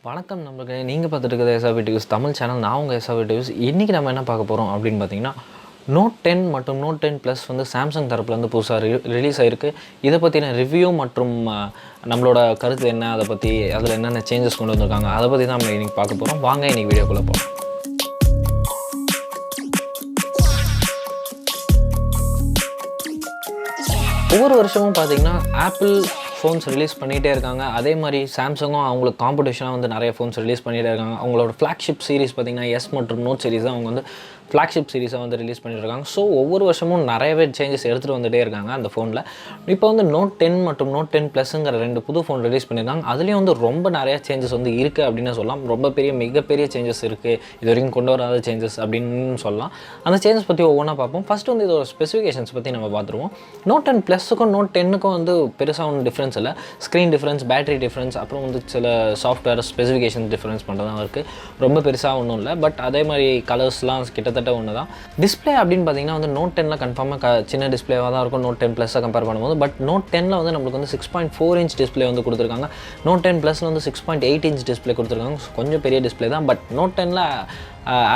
வணக்கம் நண்பர்களே, நீங்கள் பார்த்துட்டு இருக்கிறது எஸ்ஆர்வி டிவிஸ் தமிழ் சேனல். நான் உங்கள் எஸ்ஆர்வி டிவிஸ். இன்றைக்கி நம்ம என்ன பார்க்க போகிறோம் அப்படின்னு பார்த்தீங்கன்னா, நோட் 10 மற்றும் நோட் 10 ப்ளஸ் வந்து சாம்சங் தரப்புலேருந்து புதுசாக ரிலீஸ் ஆகிருக்கு. இதை பற்றின ரிவ்யூ மற்றும் நம்மளோட கருத்து என்ன, அதை பற்றி அதில் என்னென்ன சேஞ்சஸ் கொண்டு வந்திருக்காங்க, அதை பற்றி தான் நம்ம இன்றைக்கி பார்க்க போகிறோம். வாங்க இன்றைக்கி வீடியோக்குள்ளே போகிறோம். ஒவ்வொரு வருஷமும் பார்த்திங்கன்னா ஆப்பிள் ஃபோன்ஸ் ரிலீஸ் பண்ணிகிட்டே இருக்காங்க. அதே மாதிரி சாம்சங்கும் அவங்களுக்கு காம்படிஷனாக வந்து நிறைய ஃபோன்ஸ் ரிலீஸ் பண்ணிகிட்டே இருக்காங்க. அவங்களோட ஃப்ளாக்ஷிப் சீரிஸ் பார்த்திங்கன்னா எஸ் மற்றும் நோட் சீரிஸ் தான் அவங்க வந்து ஃப்ளாக்ஷிப் சீரிஸாக வந்து ரிலீஸ் பண்ணிட்டுருக்காங்க. ஸோ ஒவ்வொரு வருஷமும் நிறையவே சேஞ்சஸ் எடுத்துகிட்டு வந்துகிட்டே இருக்காங்க அந்த ஃபோனில். இப்போ வந்து நோட் 10 மற்றும் நோட் 10 ப்ளஸ்ங்கிற 2 புது ஃபோன் ரிலீஸ் பண்ணியிருக்காங்க. அதுலேயும் வந்து ரொம்ப நிறைய சேஞ்சஸ் வந்து இருக்குது அப்படின்னு சொல்லலாம். ரொம்ப மிகப்பெரிய சேஞ்சஸ் இருக்குது, இது வரைக்கும் கொண்டு வராத சேஞ்சஸ் அப்படின்னு சொல்லலாம். அந்த சேஞ்சஸ் பற்றி ஒவ்வொன்றா பார்ப்போம். ஃபஸ்ட்டு வந்து இதோட ஸ்பெசிஃபிகேஷன்ஸ் பற்றி நம்ம பார்த்துருவோம். நோட் 10 ப்ளஸுக்கும் நோட் 10க்கும் வந்து பெருசாக ஒன்றும் டிஃப்ரென்ஸ் இல்லை. ஸ்க்ரீன் டிஃப்ரென்ஸ், பேட்டரி டிஃப்ரென்ஸ், அப்புறம் வந்து சில சாஃப்ட்வேர் ஸ்பெசிஃபிகேஷன் டிஃப்ரென்ஸ் பண்ணுறது தான் இருக்குது. ரொம்ப பெருசாக ஒன்றும் இல்லை. பட் அதே மாதிரி கலர்ஸ்லாம் கிட்டத்தட்ட ஒன்று தான். டிஸ்பிளே அப்படின்னு பார்த்தீங்கன்னா வந்து நோட் 10ல் கன்ஃபார்மாக சின்ன டிஸ்பிளேவாக தான் இருக்கும் நோட் 10 ப்ளஸை கம்பேர் பண்ணும்போது. பட் நோட் 10ல் வந்து நம்மளுக்கு வந்து 6.4 இன்ச் டிஸ்பிளே வந்து கொடுத்துருக்காங்க. நோட் 10 ப்ளஸில் வந்து 6.8 இன்ச் டிஸ்பிளே கொடுத்துருக்காங்க. கொஞ்சம் பெரிய டிஸ்பிளே தான். பட் நோட் 10ல்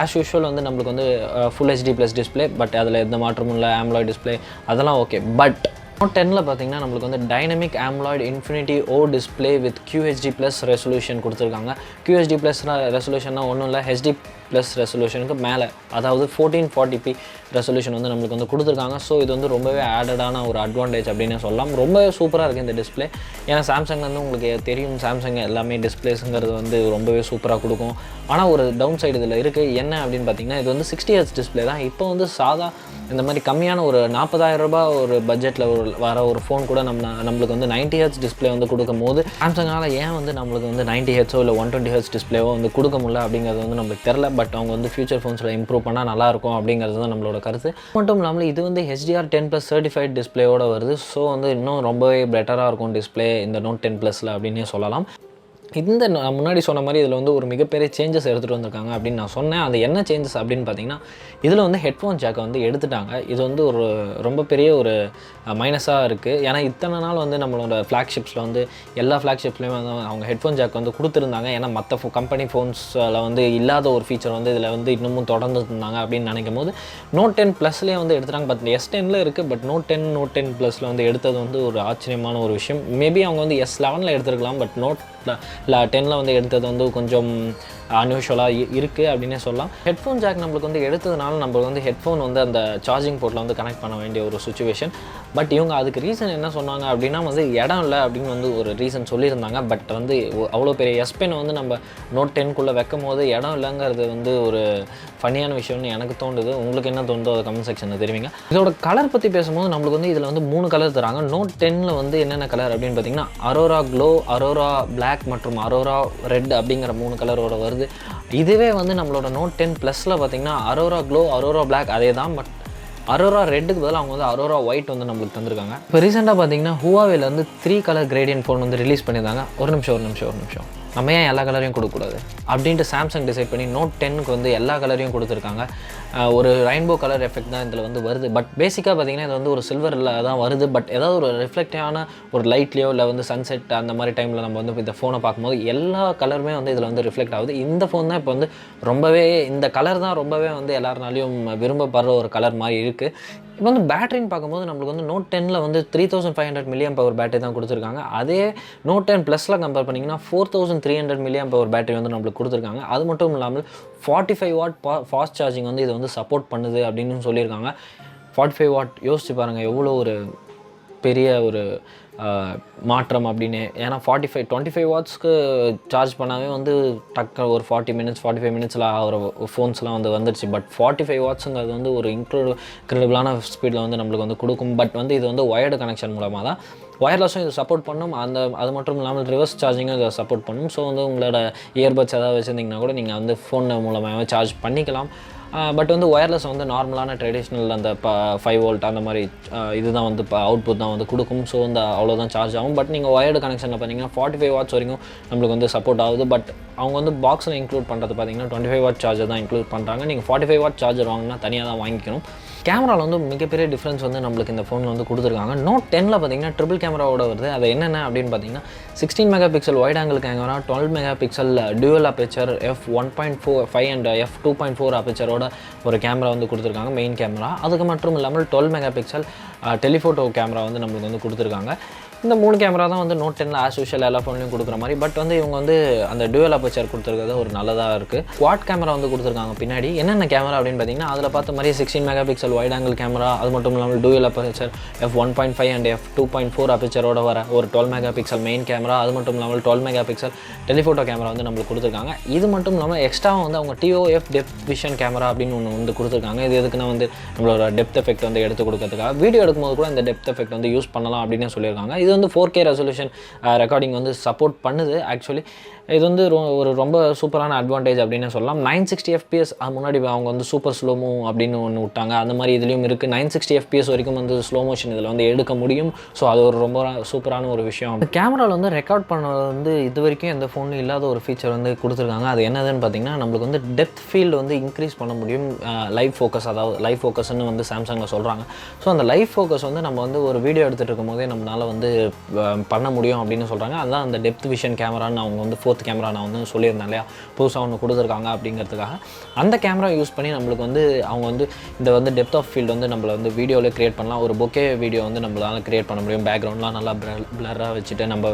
ஆஸ் யூஷுவல் வந்து நம்மளுக்கு வந்து full HD plus display. But அதில் எந்த மாற்றமும் இல்லை. ஆம்லாய்ட் டிஸ்பிளே அதெல்லாம் ஓகே. பட் நோட் 10ல் பார்த்தீங்கன்னா நம்மளுக்கு வந்து dynamic AMOLED infinity O display with QHD plus resolution கொடுத்துருக்காங்க. QHD ப்ளஸ் ரெசல்யூஷன்னா ஒன்றும் இல்லை, ஹெச்டி ப்ளஸ் ரெசல்யூஷனுக்கு மேலே, அதாவது 1440p ரெசல்யூஷன் வந்து நம்மளுக்கு வந்து கொடுத்துருக்காங்க. ஸோ இது வந்து ரொம்பவே ஆடடான ஒரு அட்வான்டேஜ் அப்படின்னு சொல்லலாம். ரொம்பவே சூப்பராக இருக்குது இந்த டிஸ்பிளே. ஏன்னா சாம்சங் வந்து உங்களுக்கு தெரியும், சாம்சங் எல்லாமே டிஸ்பிளேஸுங்கிறது வந்து ரொம்பவே சூப்பராக கொடுக்கும். ஆனால் ஒரு டவுன் சைடு இதில் இருக்குது. என்ன அப்படின்னு பார்த்தீங்கன்னா, இது வந்து 60 Hz டிஸ்பிளே தான். இப்போ வந்து சாதா இந்த மாதிரி கம்மியான ஒரு 40,000 ரூபாய் ஒரு பட்ஜெட்டில் வர ஒரு ஃபோன் கூட நம்மளுக்கு வந்து 90 Hz டிஸ்பிளே வந்து கொடுக்கும் போது சாம்சங்கால் ஏன் வந்து நம்மளுக்கு வந்து 90 Hz இல்லை 120 Hz டிஸ்பிளேவோ வந்து கொடுக்க முடியல அப்படிங்கிறது வந்து நம்மளுக்கு தெரில. பட் அவங்க வந்து ஃபியூச்சர் ஃபோன்ஸில் இம்ப்ரூவ் பண்ணால் நல்லாயிருக்கும் அப்படிங்கிறது தான் நம்மளோட கருத்து. மட்டும் இல்லாமல் இது வந்து HDR10+ சர்டிஃபைட் டிஸ்பிளேயோடு வருது. ஸோ வந்து இன்னும் ரொம்பவே பெட்டராக இருக்கும் டிஸ்பிளே இந்த நோட் 10 ப்ளஸில் அப்படின்னே சொல்லலாம். இந்த நான் முன்னாடி சொன்ன மாதிரி இதில் வந்து ஒரு மிகப்பெரிய சேஞ்சஸ் எடுத்துகிட்டு வந்திருக்காங்க அப்படின்னு நான் சொன்னேன். அது என்ன சேஞ்சஸ் அப்படின்னு பார்த்தீங்கன்னா, இதில் வந்து ஹெட்ஃபோன் ஜாக்கை வந்து எடுத்துட்டாங்க. இது வந்து ஒரு ரொம்ப பெரிய ஒரு மைனஸாக இருக்குது. ஏன்னா இத்தனை நாள் வந்து நம்மளோட ஃப்ளாக்ஷிப்ஸில் வந்து எல்லா ஃப்ளாக்ஷிப்லேயுமே வந்து அவங்க ஹெட்ஃபோன் ஜாக் வந்து கொடுத்துருந்தாங்க. ஏன்னா மற்ற கம்பெனி ஃபோன்ஸில் வந்து இல்லாத ஒரு ஃபீச்சர் வந்து இதில் வந்து இன்னமும் தொடர்ந்து இருந்தாங்க அப்படின்னு நினைக்கும் போது நோட் 10 ப்ளஸ்லேயே வந்து எடுத்துட்டாங்க. பட் S10ல் இருக்குது. பட் நோட் 10 ப்ளஸில் வந்து எடுத்தது வந்து ஒரு ஆச்சரியமான ஒரு விஷயம். மேபி அவங்க வந்து S11ல் எடுத்துருக்கலாம். பட் நோட் 10ல் வந்து எடுத்தது வந்து கொஞ்சம் அன்யூஷுவலாக இருக்குது அப்படின்னே சொல்லலாம். ஹெட்ஃபோன் ஜாக் நம்மளுக்கு வந்து எடுத்ததுனால நம்மளுக்கு வந்து ஹெட்ஃபோன் வந்து அந்த சார்ஜிங் போர்ட்டில் வந்து கனெக்ட் பண்ண வேண்டிய ஒரு சுச்சுவேஷன். பட் இவங்க அதுக்கு ரீசன் என்ன சொன்னாங்க அப்படின்னா வந்து இடம் இல்லை அப்படின்னு வந்து ஒரு ரீசன் சொல்லியிருந்தாங்க. பட் வந்து அவ்வளோ பெரிய S Pen வந்து நம்ம நோட் 10க்குள்ளே வைக்கும் போது இடம் இல்லைங்கிறது வந்து ஒரு ஃபன்னியான விஷயம்னு எனக்கு தோணுது. உங்களுக்கு என்ன தோணுதோ அதை கமெண்ட் செக்ஷனில் தெரிவிங்க. இதோட கலர் பற்றி பேசும்போது நம்மளுக்கு வந்து இதில் வந்து 3 கலர் தராங்க. நோட் 10ல் வந்து என்னென்ன கலர் அப்படின்னு பார்த்தீங்கன்னா, அரோரா க்ளோ, அரோரா பிளாக் மற்றும் அரோரா ரெட் அப்படிங்கிற 3 கலரோட வருது. இதுவே வந்து நம்மளோட நோட் 10 ப்ளஸில் பார்த்தீங்கன்னா அரோரா க்ளோ, அரோரா பிளாக் அதே தான். பட் அரோரா ரெட்டுக்கு பதிலாக அவங்க வந்து அரோரா ஒயிட் வந்து நம்மளுக்கு தந்திருக்காங்க. இப்போ ரீசெண்டாக பார்த்தீங்கன்னா ஹுவாவேல வந்து 3 கலர் கிரேடியன்ட் ஃபோன் வந்து ரிலீஸ் பண்ணியிருந்தாங்க. ஒரு நிமிஷம் நம்ம ஏன் எல்லா கலரையும் கொடுக்கக்கூடாது அப்படின்ட்டு சாம்சங் டிசைட் பண்ணி நோட் 10க்கு வந்து எல்லா கலரையும் கொடுத்துருக்காங்க. ஒரு ரெயின்போ கலர் எஃபெக்ட் தான் இதில் வந்து வருது. பட் பேசிக்காக பார்த்திங்கன்னா இது வந்து ஒரு சில்வரில் தான் வருது. பட் ஏதாவது ஒரு ரிஃப்ளெக்டான ஒரு லைட்லேயோ இல்லை வந்து சன்செட் அந்த மாதிரி டைமில் நம்ம வந்து இந்த ஃபோனை பார்க்கும்போது எல்லா கலருமே வந்து இதில் வந்து ரிஃப்ளெக்ட் ஆகுது. இந்த ஃபோன் தான் இப்போ வந்து இந்த கலர் தான் ரொம்பவே வந்து எல்லாருனாலையும் விரும்பப்படுற ஒரு கலர் மாதிரி இருக்குது. இப்போ வந்து பேட்டரின்னு பார்க்கும்போது நம்மளுக்கு வந்து நோட் 10ல் வந்து 3500 mAh பேட்டரி தான் கொடுத்துருக்காங்க. அதே நோட் 10 ப்ளஸில் கம்பேர் பண்ணிங்கன்னா 4300 mAh பேட்டரி வந்து நம்மளுக்கு கொடுத்துருக்காங்க. அது மட்டும் இல்லாமல் 45 வாட் ஃபாஸ்ட் சார்ஜிங் வந்து இது வந்து சப்போர்ட் பண்ணுது அப்படின்னு சொல்லியிருக்காங்க. 45 வாட் யோசிச்சு பாருங்கள் எவ்வளோ ஒரு பெரிய ஒரு மாற்றம் அப்படின்னு. ஏன்னா 25 வாட்ஸ்க்கு சார்ஜ் பண்ணாவே வந்து டக்கு ஒரு 45 மினிட்ஸில் ஆகிற ஃபோன்ஸ்லாம் வந்து வந்துடுச்சு. பட் 45 வாட்ஸுங்கிறது வந்து ஒரு இன்க்ரெடிபிளான ஸ்பீடில் வந்து நம்மளுக்கு வந்து கொடுக்கும். பட் வந்து இது வந்து ஒயர்டு கனெக்ஷன் மூலமாக தான், ஒயர்லெஸும் இது சப்போர்ட் பண்ணும். அது மட்டும் இல்லாமல் ரிவர்ஸ் சார்ஜிங்கும் இதை சப்போர்ட் பண்ணும். ஸோ வந்து உங்களோட இயர்பட்ஸ் ஏதாவது வச்சுருந்தீங்கன்னா கூட நீங்கள் வந்து ஃபோன் மூலமாகவே சார்ஜ் பண்ணிக்கலாம். பட் வந்து ஒயர்லெஸ் வந்து நார்மலான ட்ரெடிஷ்னல் அந்த 5 வோல்ட் அந்த மாதிரி இதுதான் வந்து அவுட்புட் தான் வந்து கொடுக்கும். ஸோ வந்து அவ்வளோதான் சார்ஜ் ஆகும். பட் நீங்கள் ஒயர்டு கனெக்ஷனில் பார்த்தீங்கன்னா 45 வாட்ஸ் வரைக்கும் நம்மளுக்கு வந்து சப்போர்ட் ஆகுது. பட் அவங்க வந்து பாக்ஸில் இன்க்ளூட் பண்ணுறது பார்த்தீங்கன்னா 25 வாட் சார்ஜர் தான் இன்க்ளூட் பண்ணுறாங்க. நீங்கள் 45 வாட் சார்ஜர் வாங்கினா தனியாக தான் வாங்கிக்கணும். கேமராவில் வந்து மிகப்பெரிய டிஃப்ரென்ஸ் வந்து நம்மளுக்கு இந்த ஃபோனில் வந்து கொடுத்துருக்காங்க. நோட் 10ல் பார்த்தீங்கன்னா ட்ரிபிள் கேமராவோட வருது. அது என்னென்ன அப்படின்னு பார்த்தீங்கன்னா 16 mega pixel wide angle camera, 12 mega pixel dual aperture, f1.45 and f2.4 அபேச்சரோட ஒரு கேமரா வந்து கொடுத்துருக்காங்க மெயின் கேமரா. அதுக்கு மட்டும் இல்லாமல் 12 மெகா பிக்சல் டெலிஃபோட்டோ கேமரா வந்து நம்மளுக்கு வந்து கொடுத்துருக்காங்க. இந்த 3 கேமரா தான் வந்து நோட் 10ல் ஆஸ் யூஷுவல் எல்லா ஃபோன்லையும் கொடுக்குற மாதிரி. பட் வந்து இவங்க வந்து அந்த டியூவல் அபேச்சர் கொடுத்துருக்கிறது ஒரு நல்லதாக இருக்குது. குவாட் கேமரா வந்து கொடுத்துருக்காங்க பின்னாடி. என்னென்ன கேமரா அப்படின்னு பார்த்தீங்கன்னா அதில் பார்த்த மாதிரி 16 mega pixel wide angle camera, அது மட்டும் இல்லாமல் dual aperture f1.5 and f2.4 அபேச்சரோட வர ஒரு 12 மெகா பிக்சல் மெயின் கேமரா, அது மட்டும் இல்லாமல் 12 மெகா பிக்சல் டெலிஃபோட்டோ கேமரா வந்து நம்மளுக்கு கொடுத்துருக்காங்க. இது மட்டும் இல்லாமல் எக்ஸ்ட்ராவாக வந்து அவங்க TOF டெப்த் விஷன் கேமரா அப்படின்னு ஒன்று வந்து கொடுத்துருக்காங்க. இது எதுக்குன்னா வந்து நம்மளோட டெப்த் எஃபெக்ட் வந்து எடுத்து கொடுக்கறதுக்காக வீடியோ எடுக்கும்போது கூட இந்த டெப்த் எஃபெக்ட் வந்து யூஸ் பண்ணலாம் அப்படின்னு சொல்லியிருக்காங்க. இது வந்து 4K ரெசல்யூஷன் ரெக்கார்டிங் வந்து சப்போர்ட் பண்ணுது. ஆக்சுவலி இது வந்து ஒரு ரொம்ப சூப்பரான அட்வான்டேஜ் அப்படின்னு சொல்லலாம். 960 FPS முன்னாடி அவங்க வந்து சூப்பர் ஸ்லோமோ அப்படின்னு ஒன்று விட்டாங்க. அந்த மாதிரி இதுலேயும் இருக்குது. 960 FPS வரைக்கும் வந்து ஸ்லோ மோஷன் இதில் வந்து எடுக்க முடியும். ஸோ அது ஒரு ரொம்ப சூப்பரான ஒரு விஷயம். கேமராவில் வந்து ரெக்கார்ட் பண்ணது வந்து இது வரைக்கும் எந்த ஃபோனும் இல்லாத ஒரு ஃபீச்சர் வந்து கொடுத்துருக்காங்க. அது என்னதுன்னு பார்த்தீங்கன்னா நம்மளுக்கு வந்து டெப்த் ஃபீல்டு வந்து இன்க்ரீஸ் பண்ண முடியும். லைவ் ஃபோக்கஸ், அதாவது லைவ் ஃபோக்கஸ்ன்னு வந்து சாம்சங்கில் சொல்கிறாங்க. ஸோ அந்த லைவ் ஃபோக்கஸ் வந்து நம்ம வந்து ஒரு வீடியோ எடுத்துகிட்டு இருக்கும் போதே நம்மளால் வந்து பண்ண முடியும் அப்படின்னு சொல்கிறாங்க. அதுதான் அந்த டெப்த் விஷன் கேமரான்னு அவங்க வந்து 4th கேமரா நான் வந்து சொல்லியிருந்தேன் இல்லையா, புதுசாக ஒன்று கொடுத்துருக்காங்க அப்படிங்கிறதுக்காக. அந்த கேமரா யூஸ் பண்ணி நம்மளுக்கு வந்து அவங்க வந்து இந்த வந்து டெப்த் ஆஃப் ஃபீல்டு வந்து நம்மளை வந்து வீடியோவில் க்ரியேட் பண்ணலாம். ஒரு பொக்கே வீடியோ வந்து நம்மளால் க்ரியேட் பண்ண முடியும். பேக்ரவுண்ட்லாம் நல்லா பிளராக வச்சுட்டு நம்ம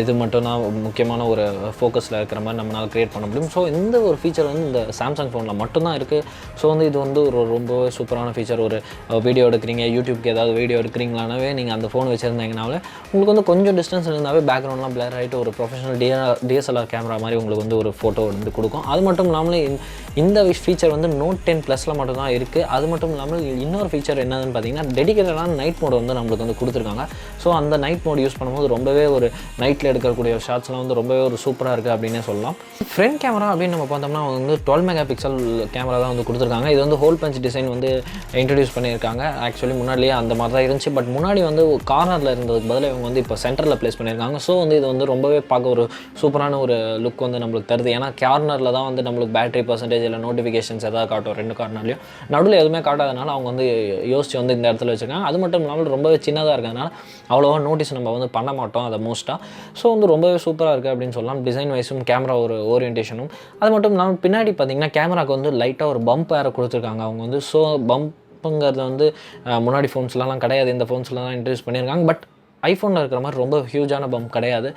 இது மட்டும்தான் முக்கியமான ஒரு ஃபோக்கஸில் இருக்கிற மாதிரி நம்மளால் க்ரியேட் பண்ண முடியும். ஸோ இந்த ஒரு ஃபீச்சர் வந்து இந்த சாம்சங் ஃபோனில் மட்டும்தான் இருக்குது. ஸோ வந்து இது வந்து ஒரு ரொம்ப சூப்பரான ஃபீச்சர். ஒரு வீடியோ எடுக்கிறீங்க, யூடியூப்க்கு ஏதாவது வீடியோ எடுக்கிறீங்களானாவே நீங்கள் அந்த ஃபோன் வச்சுருந்தீங்கனாவே உங்களுக்கு வந்து கொஞ்சம் டிஸ்டன்ஸ் இருந்தாவே பேக்ரவுண்ட்லாம் பிளர் ஆகிட்டு ஒரு ப்ரொஃபஷனல் DSLR கேமரா மாதிரி உங்களுக்கு வந்து ஒரு ஃபோட்டோ வந்து கொடுக்கும். அது மட்டும் இல்லாமல் இந்த ஃபீச்சர் வந்து நோட் 10 ப்ளஸில் மட்டும்தான் இருக்குது. அது மட்டும் இல்லாமல் இன்னொரு ஃபீச்சர் என்னதுன்னு பார்த்தீங்கன்னா டெடிகேட்டடான நைட் மோடு வந்து நம்மளுக்கு வந்து கொடுத்துருக்காங்க. ஸோ அந்த நைட் மோடு யூஸ் பண்ணும்போது ரொம்பவே ஒரு நைட்டில் எடுக்கக்கூடிய ஷாட்ஸ்லாம் வந்து ரொம்பவே ஒரு சூப்பராக இருக்குது அப்படின்னே சொல்லலாம். ஃப்ரண்ட் கேமரா அப்படின்னு நம்ம பார்த்தோம்னா அவங்க வந்து 12 மெகா பிக்சல் கேமரா தான் வந்து கொடுத்துருக்காங்க. இது வந்து ஹோல் பஞ்ச் டிசைன் வந்து இன்ட்ரடியூஸ் பண்ணியிருக்காங்க. ஆக்சுவலி முன்னாடியே அந்த மாதிரி தான் இருந்துச்சு. பட் முன்னாடி வந்து கார்னரில் இருந்ததுக்கு பதிலாக இவங்க வந்து இப்போ சென்டரில் ப்ளேஸ் பண்ணியிருக்காங்க. ஸோ வந்து இது வந்து ரொம்பவே பார்க்க ஒரு சூப்பரான ஒரு லுக் வந்து நம்மளுக்கு தருது. ஏன்னா கார்னரில் தான் வந்து நம்மளுக்கு பேட்டரி பர்சன்டேஜ் இல்லை நோட்டிஃபிகேஷன்ஸ் எதாவது காட்டும். 2 கார்னர்லையும் நடுவில் எதுவுமே காட்டாதனால அவங்க வந்து யோசிச்சு வந்து இந்த இடத்துல வச்சுருக்காங்க. அது மட்டும் இல்லாமல் ரொம்பவே சின்னதாக இருக்கிறதுனால அவ்வளோவா நோட்டீஸ் நம்ம வந்து பண்ண மாட்டோம் அதை மோஸ்ட்டாக. ஸோ வந்து ரொம்பவே சூப்பராக இருக்குது அப்படின்னு சொல்லலாம். டிசைன் வைஸும் கேமரா ஒரு ஓரியன்டேஷனும். அது மட்டும் இல்லாமல் பின்னாடி பார்த்தீங்கன்னா கேமராவுக்கு வந்து லைட்டாக ஒரு பம்ப் வேறு கொடுத்துருக்காங்க அவங்க வந்து. ஸோ பம்புங்கிறது வந்து முன்னாடி ஃபோன்ஸ்லாம் கிடையாது, இந்த ஃபோன்ஸ்லாம் தான் இன்ட்ரடியூஸ் பண்ணியிருக்காங்க. பட் ஐஃபோனில் இருக்கிற மாதிரி ரொம்ப ஹியூஜான பம்ப் கிடையாது.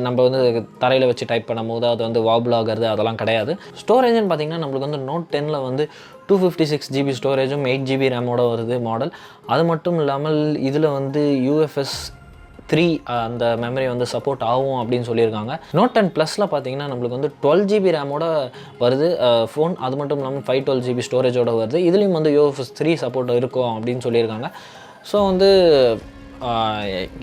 நம்ம வந்து தரையில் வச்சு டைப் பண்ணும் போது அது வந்து வாபிள் ஆகிறது அதெல்லாம் கிடையாது. ஸ்டோரேஜ்னு பார்த்திங்கன்னா நம்மளுக்கு வந்து நோட் 10ல் வந்து 256 GB ஸ்டோரேஜும் 8 GB ரேமோட வருது மாடல். அது மட்டும் இல்லாமல் இதில் வந்து UFS 3 அந்த மெமரி வந்து சப்போர்ட் ஆகும் அப்படின்னு சொல்லியிருக்காங்க. நோட் 10 ப்ளஸில் பார்த்தீங்கன்னா நம்மளுக்கு வந்து 12 GB ரேமோட வருது ஃபோன். அது மட்டும் இல்லாமல் 512 GB ஸ்டோரேஜோட வருது. இதுலேயும் வந்து UFS 3 சப்போர்ட் இருக்கும் அப்படின்னு சொல்லியிருக்காங்க. ஸோ வந்து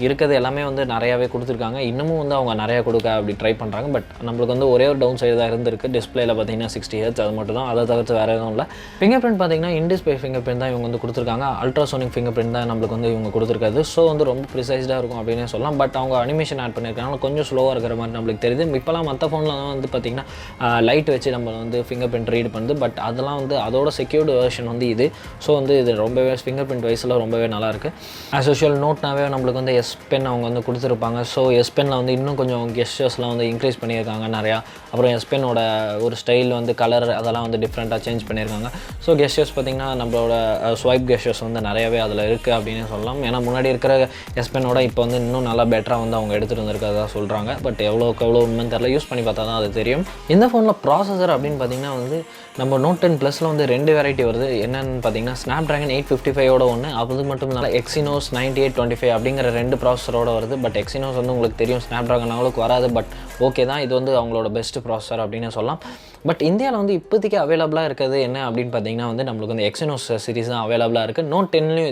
இருக்கிறது எல்லாமே வந்து நிறையாவே கொடுத்துருக்காங்க. இன்னமும் வந்து அவங்க நிறையா கொடுக்க அப்படி ட்ரை பண்ணுறாங்க. பட் நம்மளுக்கு வந்து ஒரே ஒரு டவுன் சைடு தான் இருந்திருக்கு. டிஸ்பிளேயில் பார்த்தீங்கன்னா 60 Hz அது மட்டும் தான். அதை தவிர்த்து வேறு எதுவும் இல்லை. ஃபிங்கர் பிரிண்ட் பார்த்தீங்கன்னா இன்டிஸ்பிளே ஃபிங்கர் பிரிண்ட் தான் இவங்க வந்து கொடுத்துருக்காங்க. அல்ட்ராசோனிக் ஃபிங்கர் பிரிண்ட் தான் நம்மளுக்கு வந்து இவங்க கொடுத்துருக்காது. ஸோ வந்து ரொம்ப ப்ரிசைஸ்டாக இருக்கும் அப்படின்னு சொல்லலாம். பட் அவங்க அனிமேஷன் ஆட் பண்ணியிருக்காங்க, கொஞ்சம் ஸ்லோவாக இருக்கிற மாதிரி நம்மளுக்கு தெரியுது. இப்போலாம் மற்ற ஃபோனில் தான் வந்து பார்த்திங்கன்னா லைட் வச்சு நம்ம வந்து ஃபிங்கர் பிரிண்ட் ரீட் பண்ணுது. பட் அதெல்லாம் வந்து அதோட செக்யூர்டு வெர்ஷன் வந்து இது. ஸோ வந்து இது ரொம்பவே ஃபிங்கர் பிரிண்ட் வைஸில் ரொம்பவே நல்லாயிருக்கு. ஆஸ் யூஷுவல் நோட்னாவே நம்மளுக்கு வந்து S Pen அவங்க வந்து கொடுத்துருப்பாங்க. ஸோ S Penல வந்து இன்னும் கொஞ்சம் கெஸ்டர்ஸ்லாம் வந்து இன்க்ரீஸ் பண்ணியிருக்காங்க நிறையா. அப்புறம் S Penோட ஒரு ஸ்டைல் வந்து கலர் அதெல்லாம் வந்து டிஃப்ரெண்ட்டாக சேஞ்ச் பண்ணியிருக்காங்க. ஸோ கெஸ்டர்ஸ் பார்த்திங்கன்னா நம்மளோட ஸ்வைப் கெஸ்டர்ஸ் வந்து நிறையவே அதில் இருக்குது அப்படின்னு சொல்லலாம். ஏன்னா முன்னாடி இருக்கிற S Penோட இப்போ வந்து இன்னும் நல்லா பெட்டராக வந்து அவங்க எடுத்துகிட்டு வந்திருக்கிறதா சொல்கிறாங்க. பட் எவ்வளோக்கு எவ்வளோ உண்மைன்னு தெரியல, யூஸ் பண்ணி பார்த்தா தான் அது தெரியும். இந்த ஃபோனில் ப்ராசஸர் அப்படின்னு பார்த்திங்கன்னா வந்து நம்ம நோட் 10 ப்ளஸில் வந்து 2 வெரைட்டி வருது. என்னென்னு பார்த்தீங்கன்னா Snapdragon 855ஓட ஒன்று, அது மட்டும் இல்லாமல் Exynos 9825 725 அப்படிங்கிற 2 ப்ராசஸரோட வருது. பட் எக்ஸினோஸ் வந்து உங்களுக்கு தெரியும் ஸ்னாப்ட்ராகன் அளவுக்கு வராது. பட் ஓகே தான், இது வந்து அவங்களோட பெஸ்ட் ப்ராசஸர் அப்படின்னு சொல்லலாம். பட் இந்தியாவில் வந்து இப்போதைக்கு அவைலபிளாக இருக்கிறது என்ன அப்படின்னு பார்த்தீங்கன்னா வந்து நம்மளுக்கு வந்து எக்ஸினோஸ் சீரிஸ் தான் அவைலபிளாக இருக்குது. Note 10லையும்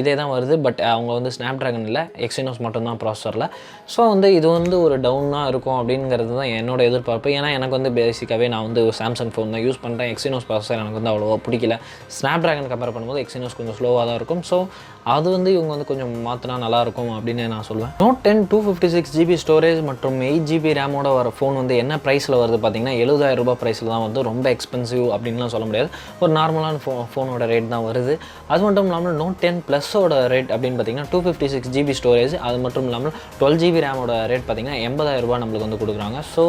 இதே தான் வருது. பட் அவங்க வந்து ஸ்னாப்ட்ராகன் இல்லை, எக்ஸினோஸ் மட்டும்தான் ப்ராசஸரில். ஸோ வந்து இது வந்து ஒரு டவுனாக இருக்கும் அப்படிங்கிறது தான் என்னோட எதிர்பார்ப்பு. ஏன்னா எனக்கு வந்து பேசிக்காகவே நான் வந்து சாம்சங் ஃபோன் தான் யூஸ் பண்ணுறேன். எக்ஸினோஸ் ப்ராசஸர் எனக்கு வந்து அவ்வளோவா பிடிக்கல. ஸ்னாப்ட்ராகன் கம்பேர் பண்ணும்போது எக்ஸினோஸ் கொஞ்சம் ஸ்லோவாக தான் இருக்கும். ஸோ அது வந்து இவங்க வந்து கொஞ்சம் மாற்றினா நல்லாயிருக்கும் அப்படின்னு நான் சொல்லுவேன். Note 10 256GB ஸ்டோரேஜ் மற்றும் 8GB ரேமோட வர ஃபோன் வந்து என்ன ப்ரைஸில் வருது பார்த்தீங்கன்னா 70,000 ரூபாய் ப்ரைஸில் தான் வந்து, ரொம்ப எக்ஸ்பென்சிவ் அப்படின்லாம் சொல்ல முடியாது. ஒரு நார்மலான ஃபோனோட ரேட் தான் வருது. அது மட்டும் இல்லாமல் Note 10 ப்ளஸோட ரேட் அப்படின்னு பார்த்தீங்கன்னா 256GB ஸ்டோரேஜ், அது மட்டும் இல்லாமல் 12GB ரேமோட ரேட் பார்த்தீங்கன்னா 80,000 ரூபாய் நம்மளுக்கு வந்து கொடுக்குறாங்க. ஸோ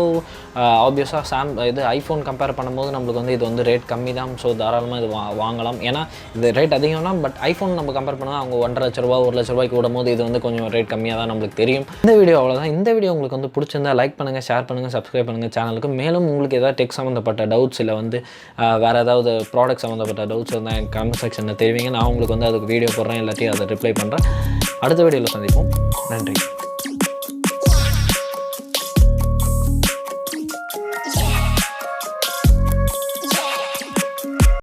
ஆப்வியஸாக இது ஐஃபோன் கம்பேர் பண்ணும்போது நம்மளுக்கு வந்து இது வந்து ரேட் கம்மி தான். ஸோ தாராளமாக இது வாங்கலாம். ஏன்னா இது ரேட் அதிகம் தான். பட் ஐஃபோன் நம்ம கம்பேர் பண்ணால் அவங்க 1.5 லட்ச ரூபா 1 லட்ச ரூபாய்க்கு விடும்போது இது வந்து கொஞ்சம் ரேட் கம்மியாக தான் நம்மளுக்கு தெரியும். இந்த வீடியோ அவ்வளோதான். இந்த வீடியோ உங்களுக்கு வந்து பிடிச்சிருந்தா லைக் பண்ணுங்கள், ஷேர் பண்ணுங்கள், சப்ஸ்கிரைப் பண்ணுங்கள் சேனலுக்கு. மேலும் உங்களுக்கு ஏதாவது டெக் சம்மந்தப்பட்ட டவுட்ஸ் இல்லை வந்து வேறு ஏதாவது ப்ராடக்ட் சம்மந்தப்பட்ட டவுட்ஸ் இருந்தால் கமெண்ட் செக்ஷனில் தெரிவிங்க. நான் உங்களுக்கு வந்து அதுக்கு வீடியோ போடுறேன், எல்லாத்தையும் அதை ரிப்ளை பண்ணுறேன். அடுத்த வீடியோவில் சந்திப்போம். நன்றி.